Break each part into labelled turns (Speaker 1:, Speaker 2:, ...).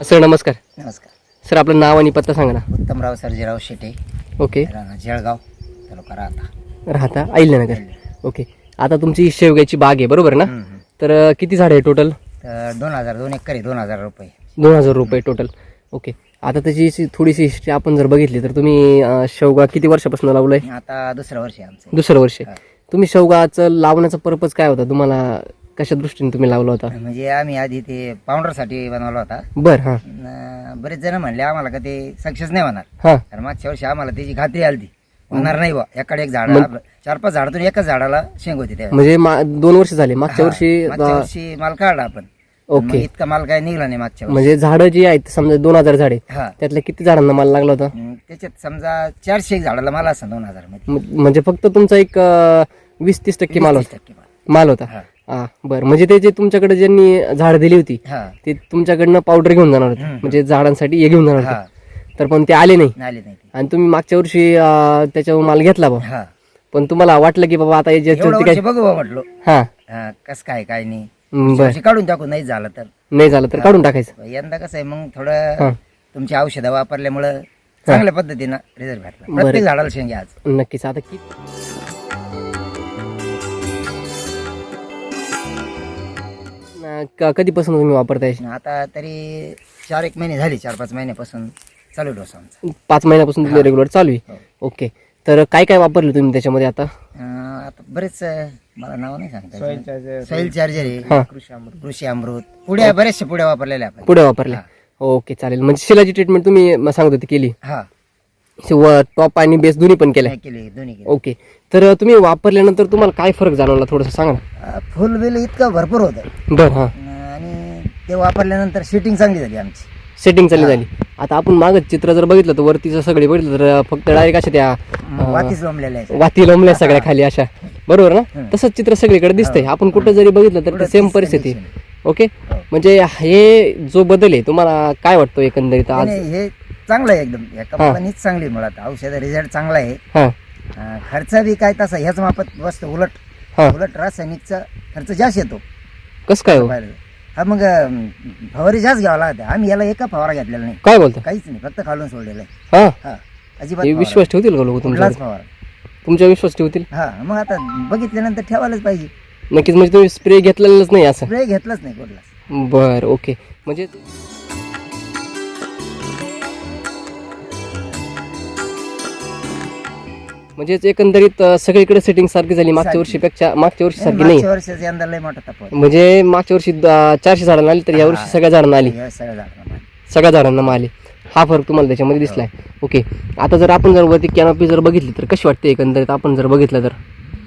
Speaker 1: Sir नमस्कार.
Speaker 2: नमस्कार.
Speaker 1: Sir आपलं नाव आणि पत्ता सांगा ना.
Speaker 2: उत्तमराव सर्जेराव शेटे,
Speaker 1: ओके.
Speaker 2: राहणार जळगाव, तालुका
Speaker 1: राहता अहिल्यानगर. ओके. आता तुमची शेवग्याची बाग आहे बरोबर ना. तर किती झाड आहे टोटल?
Speaker 2: तर 2 एकर आहे. 2000 रुपये.
Speaker 1: 2000 रुपये टोटल. ओके. आता त्याची थोडीशी हिस्ट्री आपण जर बघितली तर तुम्ही शेवगा किती वर्षापासून लावलाय?
Speaker 2: आता दुसरं वर्ष आहे आमचं.
Speaker 1: दुसरं वर्ष. तुम्ही शेवगाचं लावण्याचा पर्पज काय होता? तुम्हाला कशा दृष्टीने तुम्ही लावला होता?
Speaker 2: म्हणजे आम्ही आधी ते पावडरसाठी बनवला होता.
Speaker 1: बर. हां
Speaker 2: बरेच जण म्हणले आम्हाला का ते सक्सेस नाही होणार.
Speaker 1: हां
Speaker 2: तर मागच्या वर्षी आम्हाला त्याची खात्री आली ती होणार नाही बा. एकाकडे एक झाड 4-5 झाडातून एकाच झाडाला शेंग होती त्या.
Speaker 1: म्हणजे 2 वर्ष झाले. मागच्या
Speaker 2: वर्षी माल काढला आपण.
Speaker 1: ओके.
Speaker 2: इतका माल काय निघला नाही मागच्या वर्षी.
Speaker 1: म्हणजे झाडं जी आहेत समजा 2000 झाडे,
Speaker 2: हा
Speaker 1: त्यातल्या किती झाडांना माल लागला होता?
Speaker 2: त्याच्यात समजा 400 झाडाला माल असं 2000 मध्ये.
Speaker 1: म्हणजे फक्त तुमचा एक 20-30% माल होता.
Speaker 2: 20%
Speaker 1: माल होता. हा बरं. म्हणजे ते जे तुमच्याकडे ज्यांनी झाड दिली होती
Speaker 2: हा
Speaker 1: ते तुमच्याकडनं पावडर घेऊन जाणार होते, म्हणजे झाडांसाठी हे घेऊन जाणार
Speaker 2: हा
Speaker 1: होते. तर पण ते आले नाही
Speaker 2: आले नाही ते.
Speaker 1: आणि तुम्ही मागच्या वर्षी त्याच्यावर माल घेतला बा.
Speaker 2: हा
Speaker 1: पण तुम्हाला वाटलं की बाबा आता हे
Speaker 2: एवढं
Speaker 1: काय
Speaker 2: वर्ष बघू बा म्हटलो.
Speaker 1: हा
Speaker 2: कस काय नाही.
Speaker 1: बरं.
Speaker 2: वर्षी काढून टाकू नाही झालं तर.
Speaker 1: नाही झालं तर काढून टाकायचं.
Speaker 2: यंदा कसं आहे मग
Speaker 1: हा.
Speaker 2: थोडं तुमची औषधं वापरल्यामुळं चांगल्या पद्धतीनं रिझल्ट भेटला. प्रत्येक झाडाला शेंगे आज.
Speaker 1: नक्कीच. आता किती कधीपासून तुम्ही वापरताय?
Speaker 2: आता तरी 4-1 महिने झाले. 4-5 महिन्यापासून चालू डोसा आमचा.
Speaker 1: 5 महिन्यापासून तुम्ही रेग्युलर चालू आहे. ओके. तर काय काय वापरलं तुम्ही त्याच्यामध्ये आता?
Speaker 2: आता बरेच मला नाव नाही सांगता. सॉइल चार्जर
Speaker 1: हा.
Speaker 2: आहे, कृषी अमृत, पुड्या बऱ्याचशा पुड्या वापरलेल्या आपण.
Speaker 1: पुढे वापरल्या. ओके चालेल. म्हणजे शिलाची ट्रीटमेंट तुम्ही सांगत होती केली,
Speaker 2: हा
Speaker 1: टॉप आणि बेस दोन्ही पण केल्या?
Speaker 2: केली, दोन्ही केली.
Speaker 1: ओके. तर तुम्ही वापरल्यानंतर तुम्हाला काय फरक जाणवला थोडंसं सांगा ना.
Speaker 2: फुल बिल इतकं भरपूर होतं.
Speaker 1: बरं. हां.
Speaker 2: आणि ते वापरल्यानंतर सेटिंग चांगली झाली आमची.
Speaker 1: सेटिंग चालली झाली. आता आपण मागं चित्र जर बघितलं तर वरतीचं सगळे बघितलं तर फक्त डायरेक्ट अशा त्या
Speaker 2: वातीच जमलेल्या आहेत.
Speaker 1: वाती लोंबल्या सगळ्या खाली अशा, बरोबर ना? तसंच चित्र सगळीकडे दिसतंय. आपण कुठं जरी बघितलं तर सेम परिस्थिती. ओके. म्हणजे हे जो बदल आहे तुम्हाला काय वाटतो एकंदरीत आज?
Speaker 2: नाही, हे चांगलं आहे एकदम. या कंपनीच चांगली मुळात. औषध रिझल्ट चांगला आहे.
Speaker 1: हां
Speaker 2: खर्च बी काय तसा ह्याच मापात वस्तू उलट रासायनिकचा खर्च जास्त येतो.
Speaker 1: कसं काय हो?
Speaker 2: हा मग फवारी जास्त घ्यावा लागते. आम्ही याला एका फवारा घेतलेला नाही,
Speaker 1: काय बोलता?
Speaker 2: काहीच नाही, फक्त खालून सोडलेलं आहे.
Speaker 1: हा.
Speaker 2: हा अजिबात
Speaker 1: हे विश्वास ठेवतील का लोक तुमचा?
Speaker 2: फवारा.
Speaker 1: तुमचा विश्वास ठेवतील?
Speaker 2: हा मग आता बघितल्यानंतर ठेवायलाच पाहिजे.
Speaker 1: नक्कीच. म्हणजे तुम्ही स्प्रे घेतलेलाच नाही असं?
Speaker 2: स्प्रे घेतलाच नाही कुठलाच.
Speaker 1: बरं. ओके. म्हणजे म्हणजेच एकंदरीत सगळीकडे सेटिंग सारखी झाली. मागच्या वर्षीपेक्षा मागच्या वर्षी सारखी नाही.
Speaker 2: मागच्या वर्षाचा यंदा लय मोठा तफावत.
Speaker 1: म्हणजे मागच्या वर्षी 400 झाडांना आली तर यावर्षी सगळ्या झाडांना आली.
Speaker 2: या सगळ्या झाडांना.
Speaker 1: सगळ्या झाडांना आली. हा फरक तुम्हाला त्याच्यामध्ये दिसलाय. ओके. आता जर आपण जर वरती कॅनोपी जर बघितली तर कशी वाटते एकंदरीत आपण जर बघितलं तर?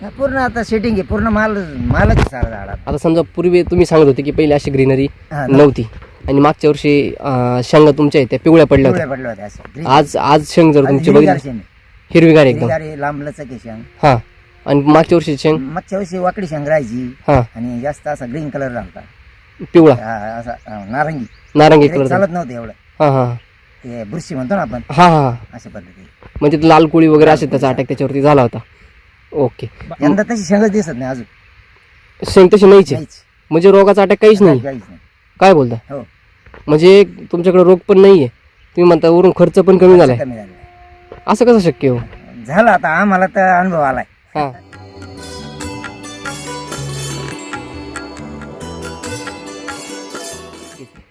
Speaker 2: हा, पूर्ण आता सेटिंग आहे. पूर्ण मालाची सारा झाडात.
Speaker 1: आता समजा पूर्वी तुम्ही सांगत होते की पहिली अशी ग्रीनरी
Speaker 2: हा,
Speaker 1: नव्हती आणि मागच्या वर्षी शेंगा तुमच्या त्या पिवळ्या पडल्या
Speaker 2: पिवळ्या
Speaker 1: होत्या.
Speaker 2: पडल्या होत्या असं.
Speaker 1: आज शेंग जर तुमची बघितली हिरवीगार एकदम.
Speaker 2: लांबलच की शेंग.
Speaker 1: हा. आणि मागच्या वर्षी शेंग
Speaker 2: मागच्या वर्षी वाकडी शेंग राहायची
Speaker 1: हा
Speaker 2: आणि जास्त असा ग्रीन कलर झाला.
Speaker 1: पिवळा
Speaker 2: असा नारंगी
Speaker 1: नारंगी
Speaker 2: ते
Speaker 1: कलर.
Speaker 2: चालत नव्हतं एवढं.
Speaker 1: हा हा
Speaker 2: ते बुरशी म्हणतो ना आपण,
Speaker 1: हा हा.
Speaker 2: अशा पद्धती.
Speaker 1: म्हणजे लाल कोळी वगैरे असे त्याचा अटॅक त्याच्यावरती झाला होता. ओके.
Speaker 2: यंदा तशी शेंगच दिसत नाही अजून.
Speaker 1: शेंग तशी नाहीच आहे.
Speaker 2: काहीच
Speaker 1: म्हणजे रोगाचा अटॅक काहीच नाही.
Speaker 2: काहीच नाही.
Speaker 1: काय बोलता?
Speaker 2: हो.
Speaker 1: म्हणजे तुमच्याकडे रोग पण नाहीये, तुम्ही म्हणता वरून खर्च पण कमी झालाय.
Speaker 2: कमी झालं.
Speaker 1: असं कसं शक्य हो?
Speaker 2: झालं आता आम्हाला तर अनुभव आलाय.
Speaker 1: हा.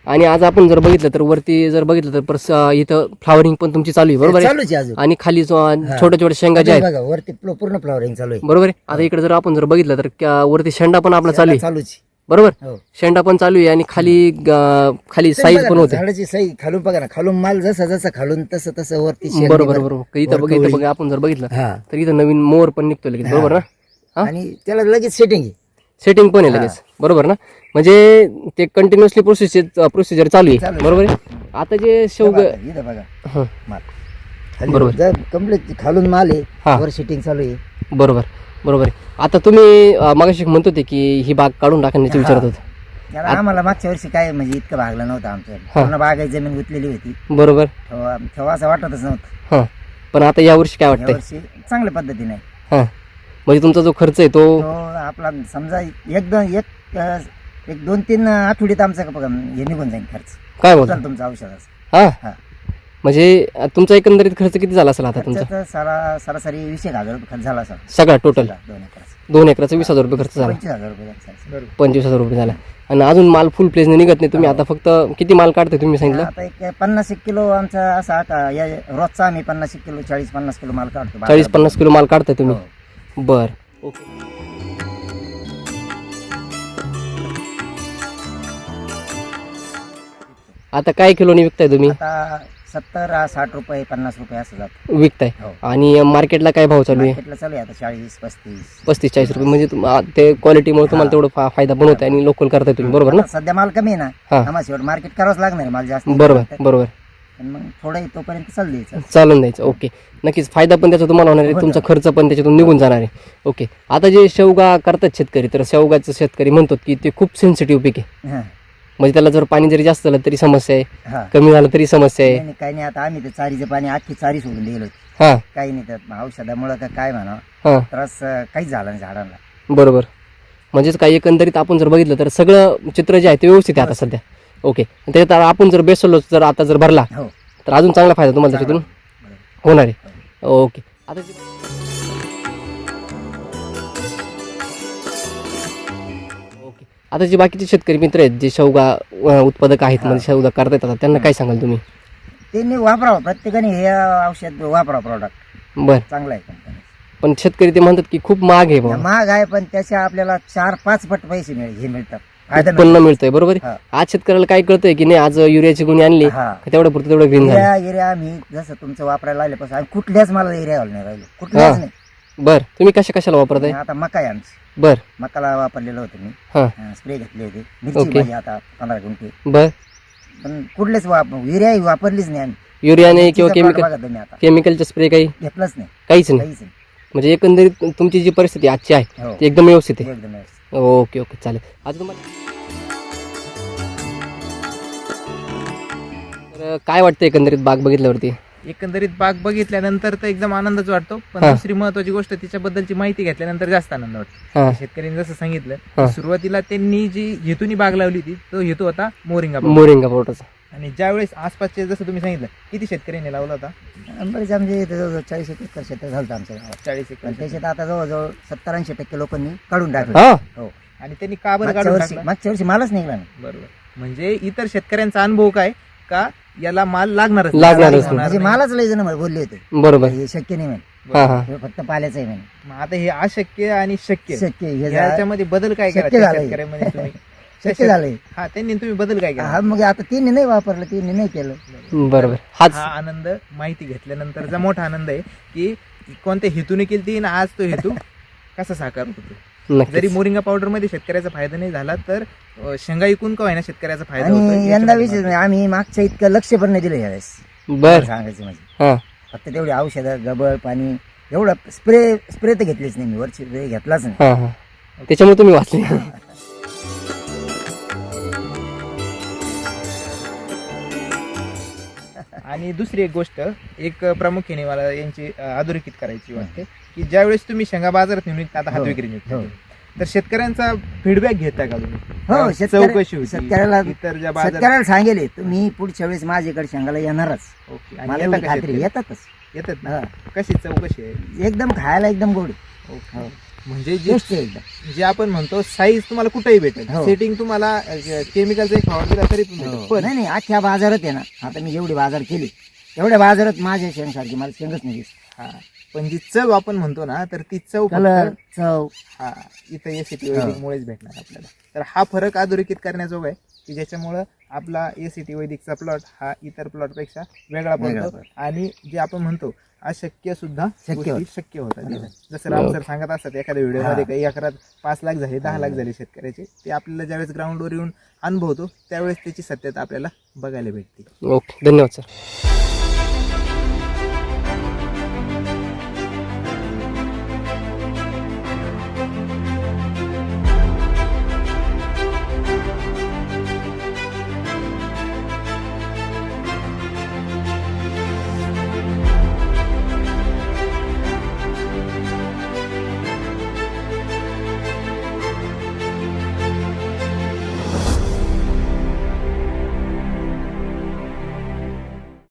Speaker 1: आणि आज आपण जर बघितलं तर वरती जर बघितलं तर इथं फ्लावरिंग पण तुमची चालू आहे, बरोबर आहे?
Speaker 2: चालूच आहे अजून.
Speaker 1: आणि खाली छोट्या छोट्या शेंगा ज्या आहेत,
Speaker 2: बघा वरती पूर्ण फ्लॉवरिंग चालू आहे.
Speaker 1: बरोबर आहे. आता इकडे जर आपण जर बघितलं तर वरती शेंडा पण आपला चालू आहे,
Speaker 2: चालूच.
Speaker 1: बरोबर?
Speaker 2: हो.
Speaker 1: शेंडा पण चालू आहे आणि खाली साईज पण होते.
Speaker 2: झाडाची साईज खालून बघा ना, खालून माल जसं खालून तसं वरती शेंग
Speaker 1: बरोबर
Speaker 2: निघत.
Speaker 1: बरोबर. इथं बघितलं बघा आपण जर बघितलं
Speaker 2: हा.
Speaker 1: तर इथं नवीन मोर पण निघतो लगेच, बरोबर ना? हा?
Speaker 2: आणि त्याला लगेच सेटिंग आहे.
Speaker 1: सेटिंग पण आहे लगेच, बरोबर ना? म्हणजे ते कंटिन्युअसली प्रोसिजर चालू आहे, बरोबर आहे. आता जे शेवग
Speaker 2: इथं बघा
Speaker 1: हं,
Speaker 2: माल
Speaker 1: बरोबर.
Speaker 2: कम्प्लीट खालून माल
Speaker 1: हा.
Speaker 2: आहे, वर सेटिंग चालू आहे.
Speaker 1: बरोबर बरोबर आहे. आता तुम्ही मागाशी म्हणत होते की ही बाग काढून टाकण्याचं विचारत होते,
Speaker 2: त्याला आम्हाला मागच्या वर्षी काय म्हणजे इतकं भागलं नव्हतं आमचं. पूर्ण बागायत जमीन गुंतलेली होती.
Speaker 1: बरोबर.
Speaker 2: ठेवा असं वाटतच नव्हतं.
Speaker 1: हां. पण आता यावर्षी काय वाटतंय?
Speaker 2: यावर्षी चांगल्या पद्धतीने आहे.
Speaker 1: हां. म्हणजे तुमचा जो खर्च आहे तो
Speaker 2: तो आपला समजा एक 2-3 आठवड्यात आमचा हे निघून जाईल खर्च.
Speaker 1: काय बोलता
Speaker 2: टोटल तुमचं औषधाचं.
Speaker 1: हा
Speaker 2: हा.
Speaker 1: म्हणजे तुमचा एकंदरीत खर्च किती झाला असेल आता तुमचा
Speaker 2: खर्च सरासरी 20,000 रुपये खर्च झाला सर.
Speaker 1: सगळा टोटल
Speaker 2: 2 एकराचा
Speaker 1: 2 एकराचा 20,000 रुपये खर्च झाला
Speaker 2: 25,000 रुपये झाला सर.
Speaker 1: 25,000 रुपये झाला आणि अजून माल फुल प्लेसने निघत नाही तुम्ही आता फक्त किती माल काढताय तुम्ही सांगितलं
Speaker 2: आता एक 50 किलो आमचा असा आता या रोजचा आम्ही 50 किलो 40-50 किलो माल काढतो
Speaker 1: 40-50 किलो माल काढताय तुम्ही
Speaker 2: हो.
Speaker 1: बर ओके आता काय किलोनी विकताय तुम्ही
Speaker 2: आता 70-60 रुपये 50 रुपये असं जात
Speaker 1: विकताय
Speaker 2: हो.
Speaker 1: आणि मार्केटला काय भाव चालू आहे
Speaker 2: मार्केटला चालू आहे आता 40-35.
Speaker 1: 35-40 रुपये म्हणजे ते क्वालिटीमुळे तुम्हाला तेवढं फायदा पण होत आहे आणि लोकल करताय तुम्ही बरोबर ना
Speaker 2: सध्या माल कमी आहे ना
Speaker 1: हा.
Speaker 2: आम्हाला शेवट मार्केट करावंच लागणार आहे, माल जास्त
Speaker 1: बरोबर बरोबर
Speaker 2: पण मग थोडं तोपर्यंत चालू द्यायचं.
Speaker 1: चालून द्यायचं ओके नक्कीच फायदा पण त्याचा तुम्हाला होणार आहे तुमचा खर्च पण त्याच्यातून निघून जाणार आहे ओके आता जे शेवगा करतात शेतकरी तर शेवगाचं शेतकरी म्हणतात की ते खूप सेन्सिटिव्ह पीक आहे
Speaker 2: हा.
Speaker 1: म्हणजे त्याला जर पाणी जरी जास्त झालं तरी समस्या आहे
Speaker 2: हा.
Speaker 1: कमी झालं तरी समस्या आहे
Speaker 2: नाही, काही नाही आता आम्ही ते चारीचं पाणी अख्खी चारी सोडून दिलं होती.
Speaker 1: हा
Speaker 2: काही नाही त्यात औषधामुळं का काय म्हणा
Speaker 1: हा
Speaker 2: त्रास काहीच झाला नाही झाडांना.
Speaker 1: बरोबर म्हणजेच काही एकंदरीत आपण जर बघितलं तर सगळं चित्र जे आहे ते व्यवस्थित आहे आता सध्या ओके त्याच्यात आपण जर बेसलो जर आता जर भरला
Speaker 2: हो
Speaker 1: तर अजून चांगला फायदा तुम्हाला त्याच्यातून
Speaker 2: बरोबर.
Speaker 1: होणार आहे ओके आता ओके आता जे बाकीचे शेतकरी मित्र आहेत जे शेवगा उत्पादक आहेत म्हणजे शेवगा करतायत आता त्यांना काय सांगाल तुम्ही
Speaker 2: त्यांनी वापरावं प्रत्येकाने हे औषध वापरावं प्रॉडक्ट
Speaker 1: बर
Speaker 2: चांगलं आहे कंपनी.
Speaker 1: पण शेतकरी ते म्हणतात की खूप महाग आहे बाबा
Speaker 2: महाग आहे पण त्याच्या आपल्याला 4-5 पट पैसे मिळतात फायदा
Speaker 1: उत्पन्न मिळतंय बरोबर आहे
Speaker 2: हा.
Speaker 1: आज शेतकऱ्याला काय कळतंय की नाही आज युरियाची गुणी आणली
Speaker 2: हा.
Speaker 1: तेवढं पुरतं तेवढं ग्रीन झालं
Speaker 2: एरिया आम्ही जसं तुमचं वापरायला लागल्यापासून आम्ही कुठल्याच मला एरिया घालून नाही राहिलो कुठल्याच
Speaker 1: हा.
Speaker 2: नाही.
Speaker 1: बर तुम्ही कशाला वापरताय
Speaker 2: आता मका आहे आमची
Speaker 1: बर
Speaker 2: मकाला वापरलेलं होतं मी
Speaker 1: हा
Speaker 2: स्प्रे घेतले होते मिरची
Speaker 1: ओके.
Speaker 2: माझी आता 15 गुंठे
Speaker 1: बर
Speaker 2: पण कुठलेच युरिया वापरलीच नाही आम्ही
Speaker 1: युरियाने किंवा
Speaker 2: मिरचीचा plot
Speaker 1: केमिकल
Speaker 2: बघा तुम्ही आता
Speaker 1: केमिकलचे स्प्रे काही
Speaker 2: घेतलंच नाही
Speaker 1: काहीच नाही
Speaker 2: काहीच नाही
Speaker 1: म्हणजे एकंदरीत तुमची जी परिस्थिती आजची आहे
Speaker 2: हो
Speaker 1: ती एकदम व्यवस्थित आहे
Speaker 2: एकदम व्यवस्थित.
Speaker 1: ओके ओके चालेल आता तुम्हाला तर काय वाटतं एकंदरीत बाग बघितल्यावरती
Speaker 3: एकंदरीत बाग बघितल्यानंतर तर एकदम आनंदच वाटतो पण
Speaker 1: हा.
Speaker 3: दुसरी महत्वाची गोष्ट तिच्याबद्दलची माहिती घेतल्यानंतर जास्त आनंद वाटतो.
Speaker 1: हा
Speaker 3: शेतकऱ्यांनी जसं सांगितलं
Speaker 1: हा.
Speaker 3: की सुरुवातीला त्यांनी जी हेतूनी बाग लावली होती तो हेतू होता मोरिंगा बाग.
Speaker 1: मोरिंगा पावडरचा
Speaker 3: आणि ज्यावेळेस आसपासचे जसं तुम्ही सांगितलं किती शेतकऱ्यांनी लावला होता
Speaker 2: बरेच आमचे इथे जवळजवळ 40 एकर शेत झालं आमच्या गावात
Speaker 3: 40
Speaker 2: पण
Speaker 3: एकर
Speaker 2: त्याच्यात आता जवळजवळ 70-80% लोकांनी काढून टाकलं
Speaker 1: हा
Speaker 2: हो
Speaker 3: आणि त्यांनी का बरं काढून टाकला
Speaker 2: मागच्या वर्षी मालच निघला नाही
Speaker 3: बरोबर म्हणजे इतर शेतकऱ्यांचा अनुभव काय का याला माल लागणारच
Speaker 1: लागणारच
Speaker 3: होणार
Speaker 2: म्हणजे
Speaker 3: नाही.
Speaker 2: मालच लय जण बोलले होते
Speaker 1: बरोबर
Speaker 2: हे शक्य नाही म्हणे
Speaker 1: हा हा
Speaker 2: हे फक्त पाल्याचं आहे म्हणे
Speaker 3: मग आता हे अशक्य आणि शक्य
Speaker 2: शक्य हे
Speaker 3: याच्यामध्ये बदल काय
Speaker 2: शक्य
Speaker 3: करायचा
Speaker 2: झालंय.
Speaker 3: शेतकऱ्यामध्ये तुम्ही
Speaker 2: शक्य झालंय
Speaker 3: हा त्यांनी तुम्ही बदल काय केला
Speaker 2: हा मग आता तिने नाही वापरलं तिने नाही केलं
Speaker 1: बरोबर हाच
Speaker 3: हा आनंद माहिती घेतल्यानंतरचा मोठा आनंद आहे की कोणत्या हेतूने केली ती आणि आज तो हेतू कसा साकार होतो.
Speaker 1: नक्कीच
Speaker 3: जरी मोरिंगा पावडर मध्ये शेतकऱ्याचा फायदा नाही झाला तर शेंगा इकून का होईना शेतकऱ्याचा फायदा होतो.
Speaker 2: आणि यंदा विशेष म्हणजे आम्ही मागच्या इतकं लक्ष पण नाही दिलं यावेळेस
Speaker 1: बर
Speaker 2: सांगायचं म्हणजे
Speaker 1: हा
Speaker 2: फक्त तेवढी औषधं गबळ पाणी एवढं स्प्रे तर घेतलीच नाही मी वरची स्प्रे घेतलाच नाही
Speaker 1: हा हा त्याच्यामुळे तुम्ही वाचले
Speaker 3: आणि दुसरी एक गोष्ट एक प्रामुख्याने मला यांची अधोरेखित करायची वाटते की ज्यावेळेस तुम्ही शेंगा बाजारात नेऊन विकता, आता हात
Speaker 2: हो,
Speaker 3: विक्री
Speaker 2: हो.
Speaker 3: निघतो तर शेतकऱ्यांचा फीडबॅक घेता का तुम्ही
Speaker 2: हो
Speaker 3: चौकशी होती
Speaker 2: शेतकऱ्याला
Speaker 3: इतर ज्या बाजार
Speaker 2: शेतकऱ्याला सांगेल तुम्ही पुढच्या वेळेस माझ्याकडे शेंगाला येणारच
Speaker 3: ओके आणि
Speaker 2: मला
Speaker 3: येता
Speaker 2: एवढी
Speaker 3: का
Speaker 2: खात्री
Speaker 3: शेतकरी?
Speaker 2: येतातच
Speaker 3: येतात ना
Speaker 2: हा.
Speaker 3: कशी चौकशी आहे
Speaker 2: एकदम खायला एकदम गोड
Speaker 3: ओके.
Speaker 2: हो.
Speaker 3: म्हणजे जे
Speaker 2: टेस्ट आहे एकदम
Speaker 3: जे आपण म्हणतो साईज तुम्हाला कुठेही भेटेल
Speaker 2: हो.
Speaker 3: सेटिंग तुम्हाला केमिकलचा एक फवार दिला तरी पण भेटेल
Speaker 2: हो.
Speaker 3: पण
Speaker 2: नाही नाही अख्ख्या बाजारात आहे ना आता मी जेवढी बाजार केली तेवढ्या बाजारात माझ्या शेंगसारखी मला शेंगच नाही दिसत
Speaker 3: हा पण जी चव आपण म्हणतो ना तर ती चव
Speaker 2: कलर
Speaker 3: फक्त
Speaker 2: चव
Speaker 3: हा इथं एसीटी वैदिक मुळेच भेटणार आपल्याला तर हा फरक अधोरेखित करण्याजोगा आहे की ज्याच्यामुळं आपला एसीटी वैदिकचा प्लॉट हा इतर प्लॉट पेक्षा वेगळा
Speaker 2: वेगळा
Speaker 3: पडतो
Speaker 2: पडतो.
Speaker 3: आणि जे आपण म्हणतो अशक्य सुद्धा
Speaker 2: शक्य
Speaker 3: गोष्टी शक्य होतात तिथं. जसं राम सर सांगत असतात एखाद्या व्हिडिओमध्ये काही एकरात 5 लाख झाले 10 लाख झाले शेतकऱ्याचे ते आपल्याला ज्यावेळेस ग्राउंडवर येऊन अनुभवतो त्यावेळेस त्याची सत्यता आपल्याला बघायला भेटते.
Speaker 1: ओके धन्यवाद सर